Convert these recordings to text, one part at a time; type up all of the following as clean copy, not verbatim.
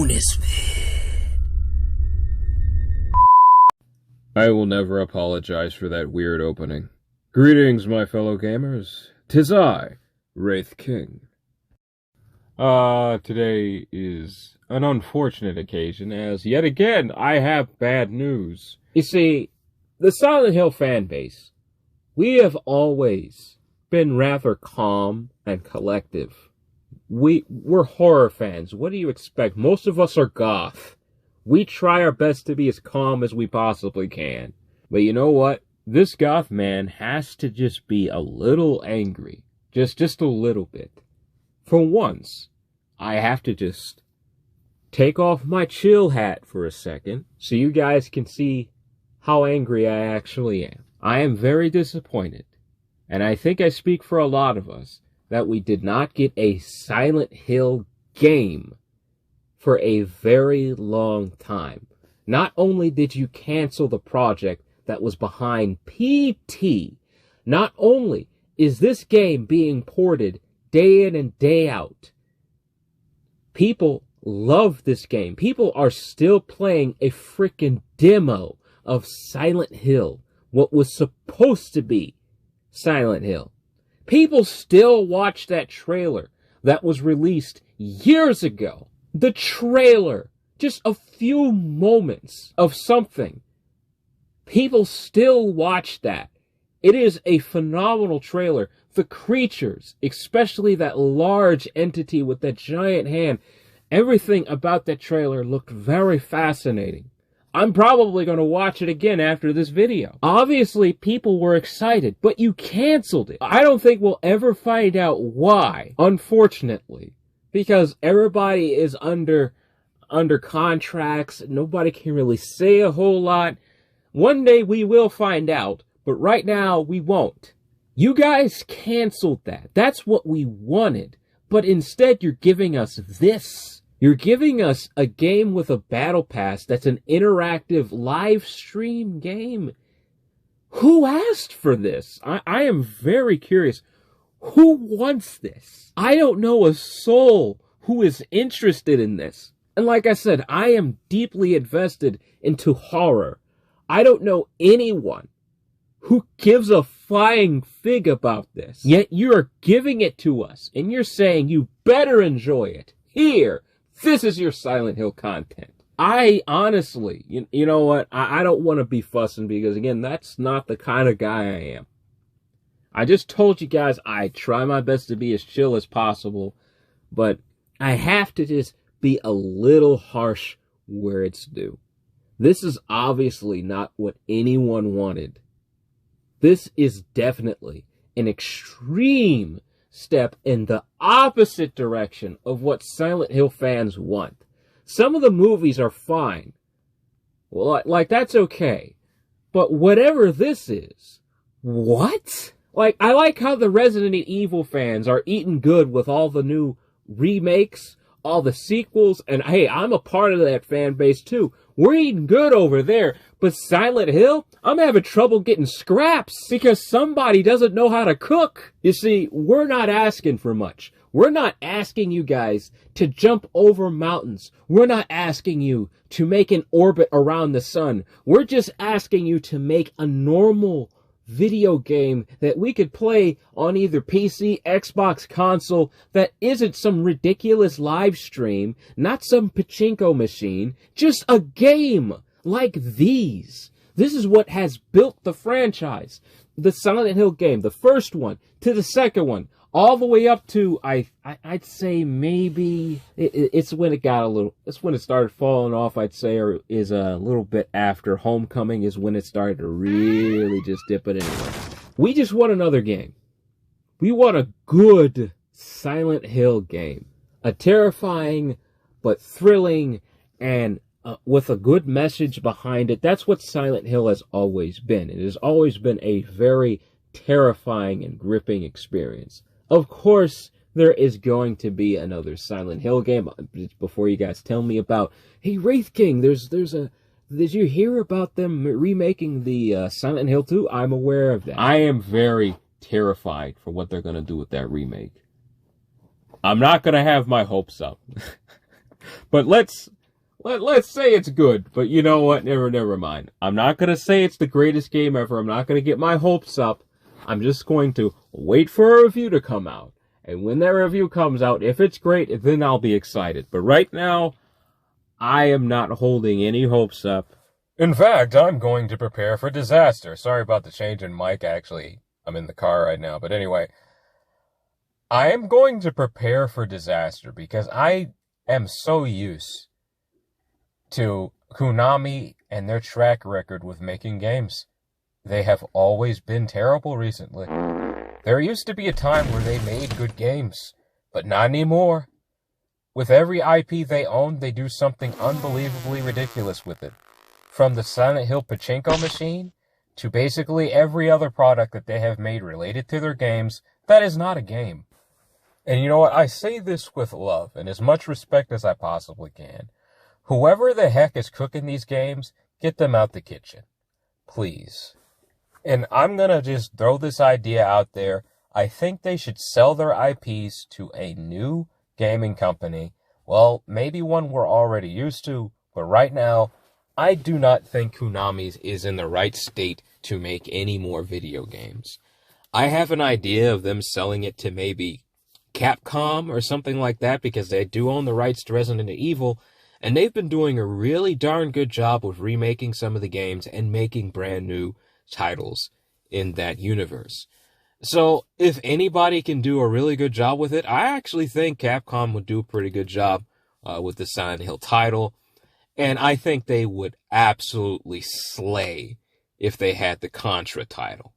bonus vid. I will never apologize for that weird opening. Greetings, my fellow gamers. 'Tis I, Wraith King. Today is an unfortunate occasion, as yet again I have bad news. You see, the Silent Hill fan base, we have always been rather calm and collective. We're horror fans. What do you expect? Most of us are goth. We try our best to be as calm as we possibly can. But you know what? This goth man has to just be a little angry. Just a little bit. For once, I have to just take off my chill hat for a second so you guys can see how angry I actually am. I am very disappointed, and I think I speak for a lot of us, that we did not get a Silent Hill game for a very long time. Not only did you cancel the project that was behind PT, not only is this game being ported day in and day out, people love this game. People are still playing a freaking demo of Silent Hill, what was supposed to be Silent Hill. People still watch that trailer that was released years ago. The trailer, just a few moments of something. People still watch that. It is a phenomenal trailer. The creatures, especially that large entity with that giant hand, everything about that trailer looked very fascinating. I'm probably going to watch it again after this video. Obviously, people were excited, but you canceled it. I don't think we'll ever find out why, unfortunately, because everybody is under contracts. Nobody can really say a whole lot. One day we will find out, but right now we won't. You guys canceled that. That's what we wanted, but instead you're giving us this. You're giving us a game with a battle pass that's an interactive live stream game. Who asked for this? I am very curious. Who wants this? I don't know a soul who is interested in this. And like I said, I am deeply invested into horror. I don't know anyone who gives a flying fig about this. Yet you're giving it to us, and you're saying you better enjoy it. Here. This is your Silent Hill content. I honestly, you know what? I don't want to be fussing because, again, that's not the kind of guy I am. I just told you guys I try my best to be as chill as possible, but I have to just be a little harsh where it's due. This is obviously not what anyone wanted. This is definitely an extreme step in the opposite direction of what Silent Hill fans want. Some of the movies are fine. Well, like that's okay. But whatever this is, what? Like, I like how the Resident Evil fans are eating good with all the new remakes, all the sequels, and hey, I'm a part of that fan base too. We're eating good over there. But Silent Hill, I'm having trouble getting scraps because somebody doesn't know how to cook. You see, we're not asking for much. We're not asking you guys to jump over mountains. We're not asking you to make an orbit around the sun. We're just asking you to make a normal video game that we could play on either PC, Xbox console, that isn't some ridiculous live stream, not some pachinko machine, just a game like these. This is what has built the franchise. The Silent Hill game, the first one to the second one, all the way up to, I'd say maybe, it's when it got a little, it's when it started falling off, I'd say, or is a little bit after Homecoming is when it started to really just dip it anyway. We just want another game. We want a good Silent Hill game. A terrifying, but thrilling, and with a good message behind it. That's what Silent Hill has always been. It has always been a very terrifying and gripping experience. Of course, there is going to be another Silent Hill game. Before you guys tell me about, hey, Wraith King, did you hear about them remaking the Silent Hill 2? I'm aware of that. I am very terrified for what they're going to do with that remake. I'm not going to have my hopes up. But let's let's say it's good, but you know what? Never mind. I'm not gonna say it's the greatest game ever. I'm not gonna get my hopes up. I'm just going to wait for a review to come out. And when that review comes out, if it's great, then I'll be excited. But right now, I am not holding any hopes up. In fact, I'm going to prepare for disaster. Sorry about the change in mic, actually. I'm in the car right now. But anyway, I am going to prepare for disaster because I am so used to Konami and their track record with making games. They have always been terrible recently. There used to be a time where they made good games, but not anymore. With every IP they own, they do something unbelievably ridiculous with it. From the Silent Hill pachinko machine to basically every other product that they have made related to their games, that is not a game. And you know what? I say this with love and as much respect as I possibly can. Whoever the heck is cooking these games, get them out the kitchen. Please. And I'm going to just throw this idea out there. I think they should sell their IPs to a new gaming company. Well, maybe one we're already used to, but right now, I do not think Konami is in the right state to make any more video games. I have an idea of them selling it to maybe Capcom or something like that because they do own the rights to Resident Evil, and they've been doing a really darn good job with remaking some of the games and making brand new titles in that universe. So if anybody can do a really good job with it, I actually think Capcom would do a pretty good job with the Silent Hill title. And I think they would absolutely slay if they had the Contra title.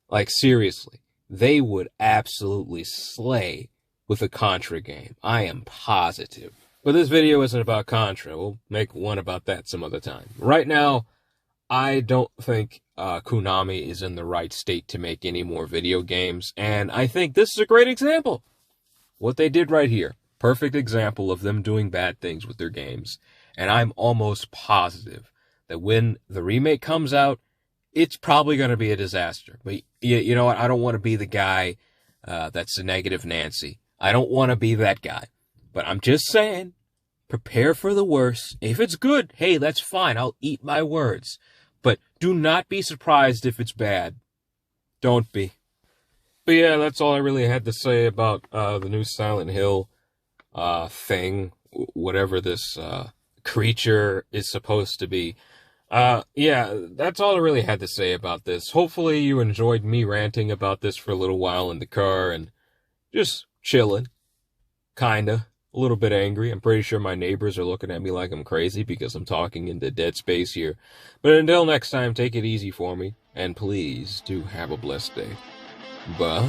Like, seriously, they would absolutely slay with a Contra game. I am positive. But this video isn't about Contra. We'll make one about that some other time. Right now, I don't think Konami is in the right state to make any more video games. And I think this is a great example. What they did right here. Perfect example of them doing bad things with their games. And I'm almost positive that when the remake comes out, it's probably going to be a disaster. But you know what? I don't want to be the guy that's a negative Nancy. I don't want to be that guy. But I'm just saying, prepare for the worst. If it's good, hey, that's fine. I'll eat my words. But do not be surprised if it's bad. Don't be. But yeah, that's all I really had to say about the new Silent Hill thing. Whatever this creature is supposed to be. Yeah, that's all I really had to say about this. Hopefully you enjoyed me ranting about this for a little while in the car and just chilling. Kinda. A little bit angry. I'm pretty sure my neighbors are looking at me like I'm crazy because I'm talking into dead space here. But until next time, take it easy for me. And please do have a blessed day. Bye.